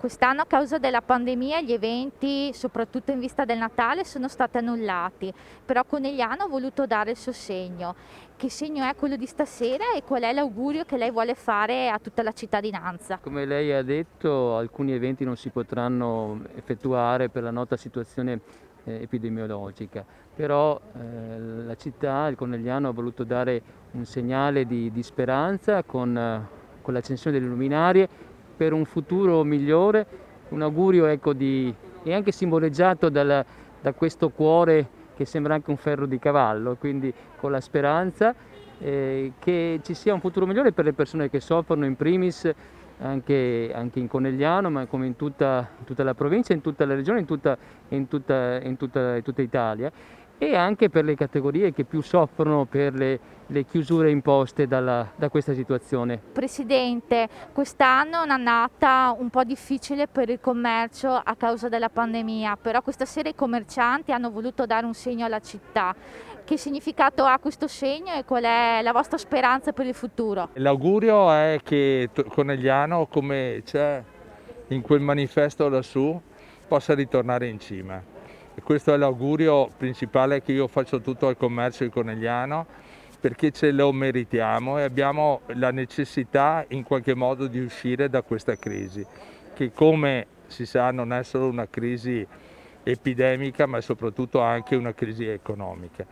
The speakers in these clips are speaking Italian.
Quest'anno a causa della pandemia gli eventi, soprattutto in vista del Natale, sono stati annullati, però Conegliano ha voluto dare il suo segno. Che segno è quello di stasera e qual è l'augurio che lei vuole fare a tutta la cittadinanza? Come lei ha detto, alcuni eventi non si potranno effettuare per la nota situazione epidemiologica, però la città, il Conegliano, ha voluto dare un segnale di speranza con l'accensione delle luminarie per un futuro migliore, un augurio ecco, e anche simboleggiato da questo cuore che sembra anche un ferro di cavallo, quindi con la speranza che ci sia un futuro migliore per le persone che soffrono in primis anche in Conegliano, ma come in tutta la provincia, in tutta la regione, in tutta Italia, e anche per le categorie che più soffrono per le chiusure imposte da questa situazione. Presidente, quest'anno è un'annata un po' difficile per il commercio a causa della pandemia, però questa sera i commercianti hanno voluto dare un segno alla città. Che significato ha questo segno e qual è la vostra speranza per il futuro? L'augurio è che Conegliano, come c'è in quel manifesto lassù, possa ritornare in cima. E questo è l'augurio principale che io faccio tutto al commercio di Conegliano, perché ce lo meritiamo e abbiamo la necessità in qualche modo di uscire da questa crisi, che come si sa non è solo una crisi epidemica, ma è soprattutto anche una crisi economica.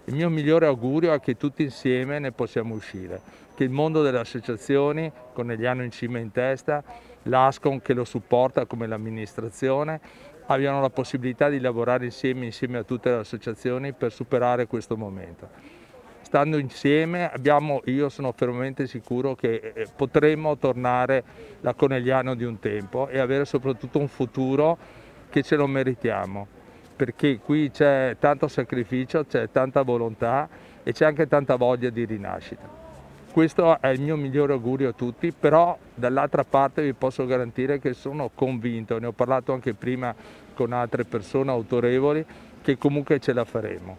Il mio migliore augurio è che tutti insieme ne possiamo uscire, che il mondo delle associazioni, Conegliano in cima in testa, l'Ascom che lo supporta come l'amministrazione, abbiano la possibilità di lavorare insieme a tutte le associazioni per superare questo momento. Stando insieme io sono fermamente sicuro che potremo tornare da Conegliano di un tempo e avere soprattutto un futuro che ce lo meritiamo, perché qui c'è tanto sacrificio, c'è tanta volontà e c'è anche tanta voglia di rinascita. Questo è il mio migliore augurio a tutti, però dall'altra parte vi posso garantire che sono convinto, ne ho parlato anche prima con altre persone autorevoli, che comunque ce la faremo.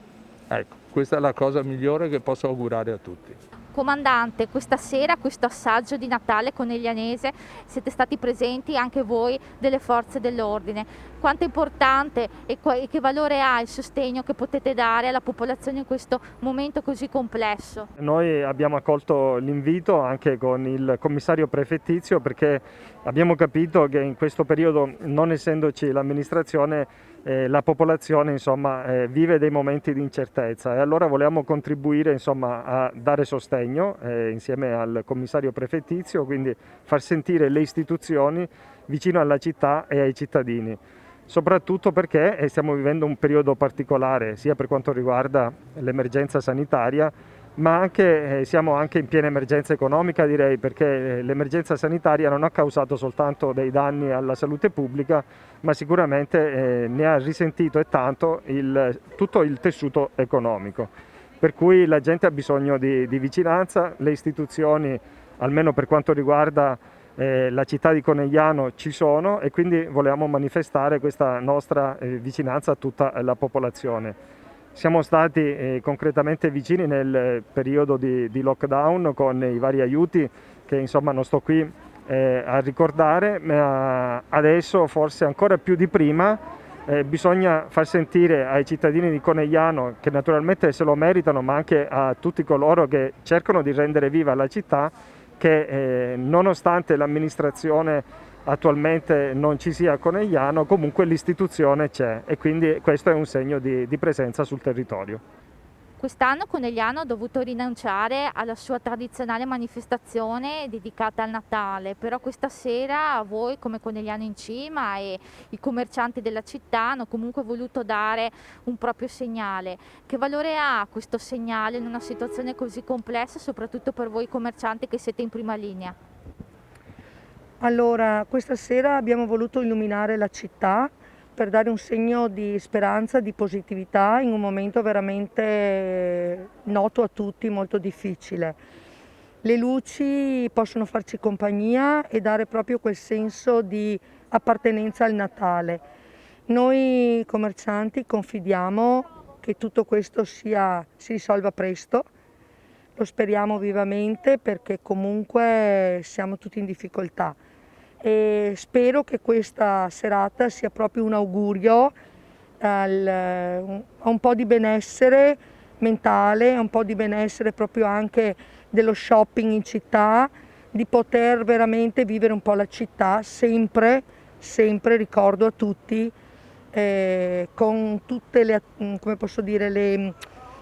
Ecco, questa è la cosa migliore che posso augurare a tutti. Comandante, questa sera, questo assaggio di Natale coneglianese, siete stati presenti anche voi delle forze dell'ordine. Quanto è importante e che valore ha il sostegno che potete dare alla popolazione in questo momento così complesso? Noi abbiamo accolto l'invito anche con il commissario prefettizio perché abbiamo capito che in questo periodo, non essendoci l'amministrazione, la popolazione insomma, vive dei momenti di incertezza e allora volevamo contribuire insomma, a dare sostegno insieme al commissario prefettizio, quindi far sentire le istituzioni vicino alla città e ai cittadini. Soprattutto perché stiamo vivendo un periodo particolare sia per quanto riguarda l'emergenza sanitaria, ma anche, siamo anche in piena emergenza economica direi, perché l'emergenza sanitaria non ha causato soltanto dei danni alla salute pubblica, ma sicuramente ne ha risentito e tanto tutto il tessuto economico. Per cui la gente ha bisogno di vicinanza, le istituzioni, almeno per quanto riguarda la città di Conegliano, ci sono e quindi volevamo manifestare questa nostra vicinanza a tutta la popolazione. Siamo stati concretamente vicini nel periodo di lockdown con i vari aiuti che insomma non sto qui a ricordare, ma adesso forse ancora più di prima bisogna far sentire ai cittadini di Conegliano, che naturalmente se lo meritano, ma anche a tutti coloro che cercano di rendere viva la città, che nonostante l'amministrazione attualmente non ci sia a Conegliano, comunque l'istituzione c'è e quindi questo è un segno di presenza sul territorio. Quest'anno Conegliano ha dovuto rinunciare alla sua tradizionale manifestazione dedicata al Natale, però questa sera voi come Conegliano in Cima e i commercianti della città hanno comunque voluto dare un proprio segnale. Che valore ha questo segnale in una situazione così complessa, soprattutto per voi commercianti che siete in prima linea? Allora, questa sera abbiamo voluto illuminare la città per dare un segno di speranza, di positività in un momento veramente noto a tutti, molto difficile. Le luci possono farci compagnia e dare proprio quel senso di appartenenza al Natale. Noi commercianti confidiamo che tutto questo si risolva presto. Lo speriamo vivamente perché comunque siamo tutti in difficoltà. e spero che questa serata sia proprio un augurio a un po' di benessere mentale, a un po' di benessere proprio anche dello shopping in città, di poter veramente vivere un po' la città, sempre, sempre ricordo a tutti, con tutte le, come posso dire, le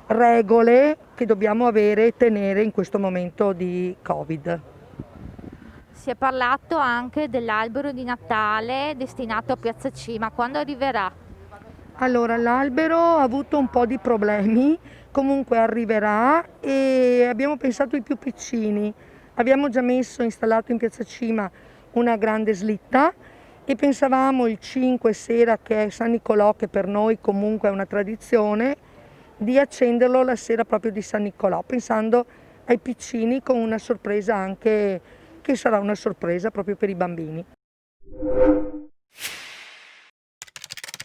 regole che dobbiamo avere e tenere in questo momento di Covid. Si è parlato anche dell'albero di Natale destinato a Piazza Cima, quando arriverà? Allora, l'albero ha avuto un po' di problemi, comunque arriverà e abbiamo pensato ai più piccini. Abbiamo già installato in Piazza Cima una grande slitta e pensavamo il 5 sera, che è San Nicolò, che per noi comunque è una tradizione, di accenderlo la sera proprio di San Nicolò, pensando ai piccini con una sorpresa anche, che sarà una sorpresa proprio per i bambini.